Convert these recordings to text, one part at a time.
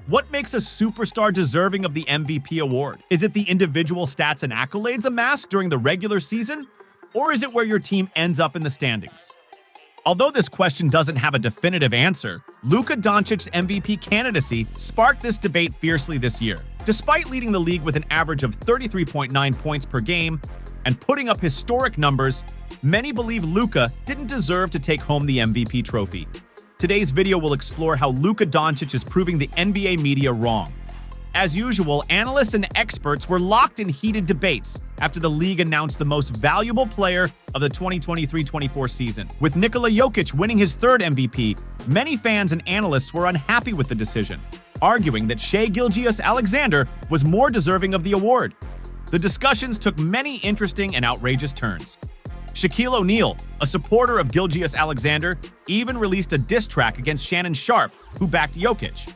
What makes a superstar deserving of the MVP award? Is it the individual stats and accolades amassed during the regular season? Or is it where your team ends up in the standings? Although this question doesn't have a definitive answer, Luka Doncic's MVP candidacy sparked this debate fiercely this year. Despite leading the league with an average of 33.9 points per game and putting up historic numbers, many believe Luka didn't deserve to take home the MVP trophy. Today's video will explore how Luka Doncic is proving the NBA media wrong. As usual, analysts and experts were locked in heated debates after the league announced the most valuable player of the 2023-24 season. With Nikola Jokic winning his third MVP, many fans and analysts were unhappy with the decision, arguing that Shai Gilgeous-Alexander was more deserving of the award. The discussions took many interesting and outrageous turns. Shaquille O'Neal, a supporter of Gilgeous-Alexander, even released a diss track against Shannon Sharpe, who backed Jokic.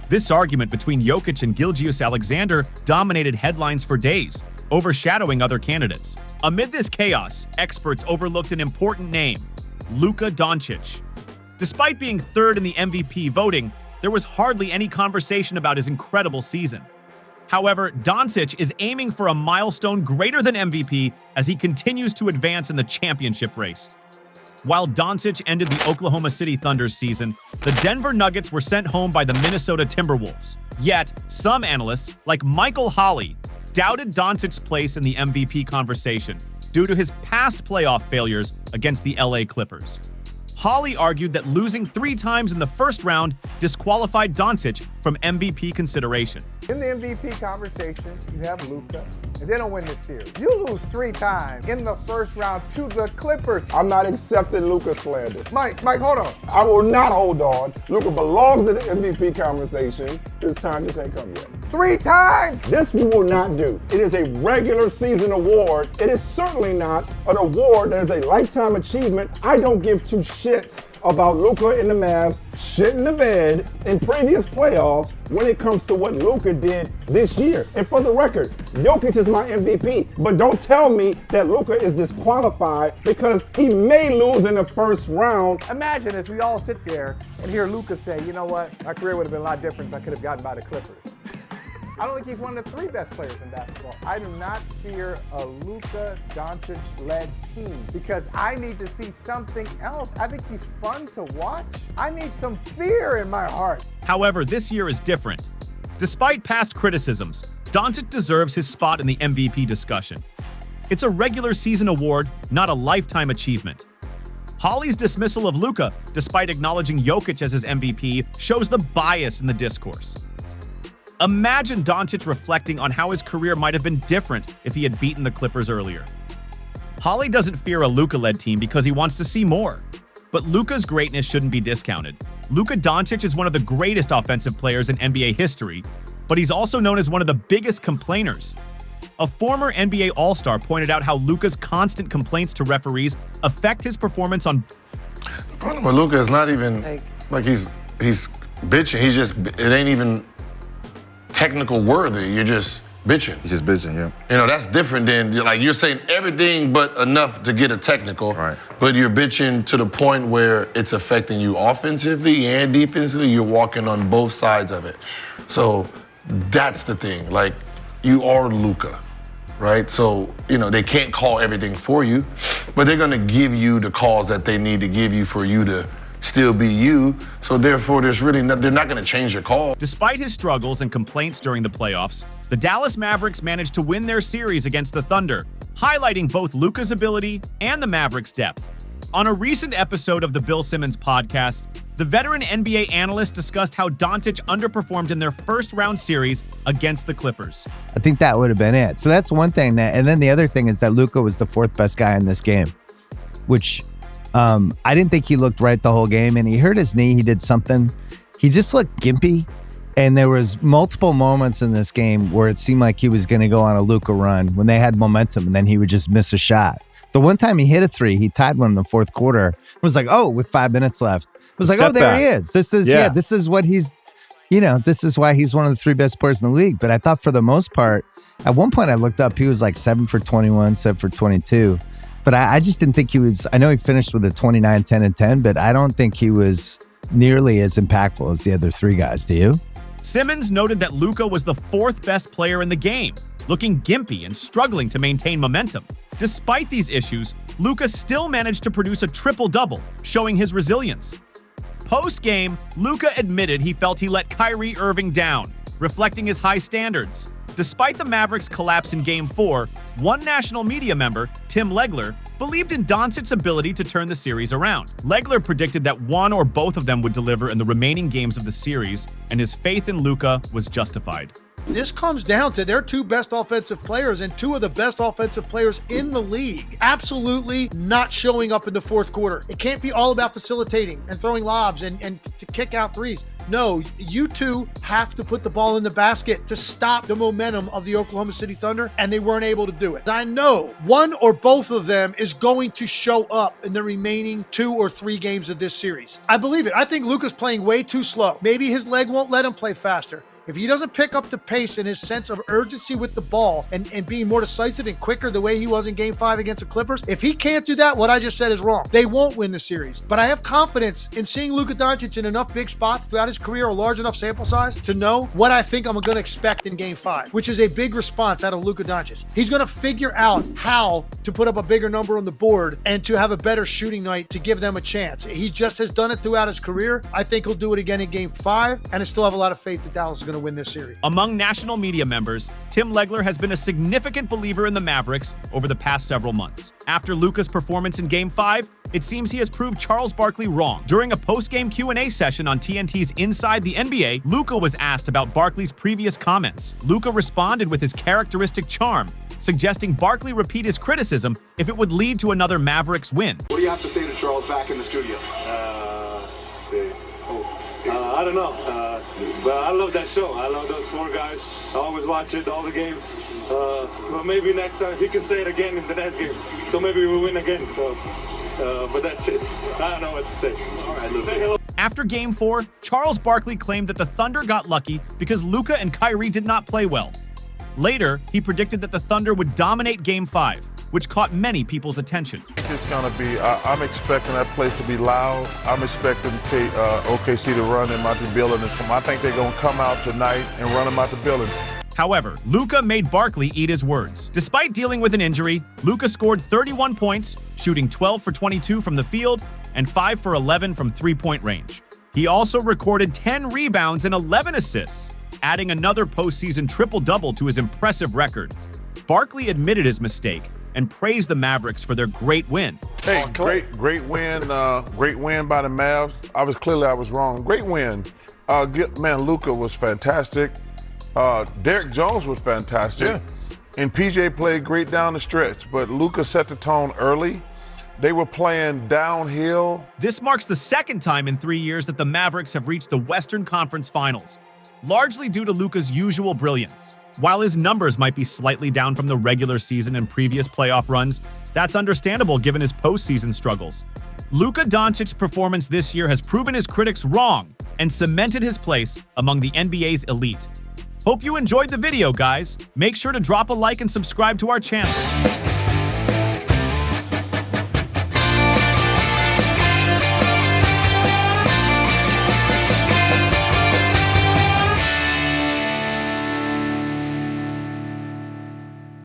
This argument between Jokic and Gilgeous-Alexander dominated headlines for days, overshadowing other candidates. Amid this chaos, experts overlooked an important name, Luka Doncic. Despite being third in the MVP voting, there was hardly any conversation about his incredible season. However, Doncic is aiming for a milestone greater than MVP as he continues to advance in the championship race. While Doncic ended the Oklahoma City Thunder's season, the Denver Nuggets were sent home by the Minnesota Timberwolves. Yet, some analysts, like Michael Holley, doubted Doncic's place in the MVP conversation due to his past playoff failures against the LA Clippers. Holley argued that losing 3 times in the first round disqualified Doncic from MVP consideration. In the MVP conversation, you have Luka, and they don't win this series. You lose 3 times in the first round to the Clippers. I'm not accepting Luka slander. Mike, hold on. I will not hold on. Luka belongs in the MVP conversation. This time just ain't come yet. 3 times! This we will not do. It is a regular season award. It is certainly not an award that is a lifetime achievement. I don't give 2 shits about Luka and the Mavs shitting the bed in previous playoffs when it comes to what Luka did this year. And for the record, Jokic is my MVP, but don't tell me that Luka is disqualified because he may lose in the first round. Imagine as we all sit there and hear Luka say, you know what, my career would have been a lot different if I could have gotten by the Clippers. I don't think he's one of the 3 best players in basketball. I do not fear a Luka Doncic-led team because I need to see something else. I think he's fun to watch. I need some fear in my heart. However, this year is different. Despite past criticisms, Doncic deserves his spot in the MVP discussion. It's a regular season award, not a lifetime achievement. Holley's dismissal of Luka, despite acknowledging Jokic as his MVP, shows the bias in the discourse. Imagine Doncic reflecting on how his career might have been different if he had beaten the Clippers earlier. Holley doesn't fear a Luka-led team because he wants to see more. But Luka's greatness shouldn't be discounted. Luka Doncic is one of the greatest offensive players in NBA history, but he's also known as one of the biggest complainers. A former NBA All-Star pointed out how Luka's constant complaints to referees affect his performance on... The problem with Luka is not even like he's bitching. It ain't even technical worthy. You're just bitching. He's just bitching, yeah. You know, that's different than, like, you're saying everything but enough to get a technical. Right. But you're bitching to the point where it's affecting you offensively and defensively. You're walking on both sides of it. So that's the thing. Like, you are Luka, right? So, you know, they can't call everything for you, but they're gonna give you the calls that they need to give you for you to still be you. So therefore, they're not going to change your call. Despite his struggles and complaints during the playoffs, the Dallas Mavericks managed to win their series against the Thunder, highlighting both Luka's ability and the Mavericks' depth. On a recent episode of the Bill Simmons podcast, the veteran NBA analyst discussed how Doncic underperformed in their first-round series against the Clippers. I think that would have been it. So that's one thing. And then the other thing is that Luka was the 4th best guy in this game, which I didn't think he looked right the whole game, and he hurt his knee. He did something. He just looked gimpy, and there was multiple moments in this game where it seemed like he was going to go on a Luka run when they had momentum, and then he would just miss a shot. The one time he hit a 3, he tied one in the 4th quarter. It was like, oh, with 5 minutes left. It was like, oh, there he is. This is this is what he's, this is why he's one of the 3 best players in the league. But I thought for the most part, at one point I looked up, he was like 7 for 21, 7 for 22. But I just didn't think he was, I know he finished with a 29, 10, and 10, but I don't think he was nearly as impactful as the other 3 guys. Do you? Simmons noted that Luka was the fourth best player in the game, looking gimpy and struggling to maintain momentum. Despite these issues, Luka still managed to produce a triple-double, showing his resilience. Post-game, Luka admitted he felt he let Kyrie Irving down, reflecting his high standards. Despite the Mavericks' collapse in Game 4, one national media member, Tim Legler, believed in Doncic's ability to turn the series around. Legler predicted that one or both of them would deliver in the remaining games of the series, and his faith in Luka was justified. This comes down to their two best offensive players and two of the best offensive players in the league absolutely not showing up in the fourth quarter. It can't be all about facilitating and throwing lobs and to kick out threes. No, you two have to put the ball in the basket to stop the momentum of the Oklahoma City Thunder, and they weren't able to do it. I know one or both of them is going to show up in the remaining 2 or 3 games of this series. I believe it. I think Luka's playing way too slow. Maybe his leg won't let him play faster. If he doesn't pick up the pace and his sense of urgency with the ball and being more decisive and quicker the way he was in Game 5 against the Clippers, if he can't do that, what I just said is wrong. They won't win the series. But I have confidence in seeing Luka Doncic in enough big spots throughout his career, a large enough sample size, to know what I think I'm going to expect in Game 5, which is a big response out of Luka Doncic. He's going to figure out how to put up a bigger number on the board and to have a better shooting night to give them a chance. He just has done it throughout his career. I think he'll do it again in Game 5, and I still have a lot of faith that Dallas is going to win this series. Among national media members, Tim Legler has been a significant believer in the Mavericks over the past several months. After Luka's performance in Game 5, it seems he has proved Charles Barkley wrong. During a post-game Q&A session on TNT's Inside the NBA, Luka was asked about Barkley's previous comments. Luka responded with his characteristic charm, suggesting Barkley repeat his criticism if it would lead to another Mavericks win. What do you have to say to Charles back in the studio? I don't know, but I love that show. I love those 4 guys. I always watch it, all the games. But maybe next time he can say it again in the next game. So maybe we'll win again. So, but that's it. I don't know what to say. All right, Luka. After Game 4, Charles Barkley claimed that the Thunder got lucky because Luka and Kyrie did not play well. Later, he predicted that the Thunder would dominate Game 5, which caught many people's attention. It's going to be, I'm expecting that place to be loud. I'm expecting OKC to run them out the building. I think they're going to come out tonight and run them out the building. However, Luka made Barkley eat his words. Despite dealing with an injury, Luka scored 31 points, shooting 12 for 22 from the field and 5 for 11 from three-point range. He also recorded 10 rebounds and 11 assists, adding another postseason triple-double to his impressive record. Barkley admitted his mistake and praised the Mavericks for their great win. Hey, great win by the Mavs. I was wrong. Great win. Man, Luka was fantastic. Derek Jones was fantastic. Yeah. And PJ played great down the stretch, but Luka set the tone early. They were playing downhill. This marks the second time in 3 years that the Mavericks have reached the Western Conference Finals, largely due to Luka's usual brilliance. While his numbers might be slightly down from the regular season and previous playoff runs, that's understandable given his postseason struggles. Luka Doncic's performance this year has proven his critics wrong and cemented his place among the NBA's elite. Hope you enjoyed the video, guys. Make sure to drop a like and subscribe to our channel.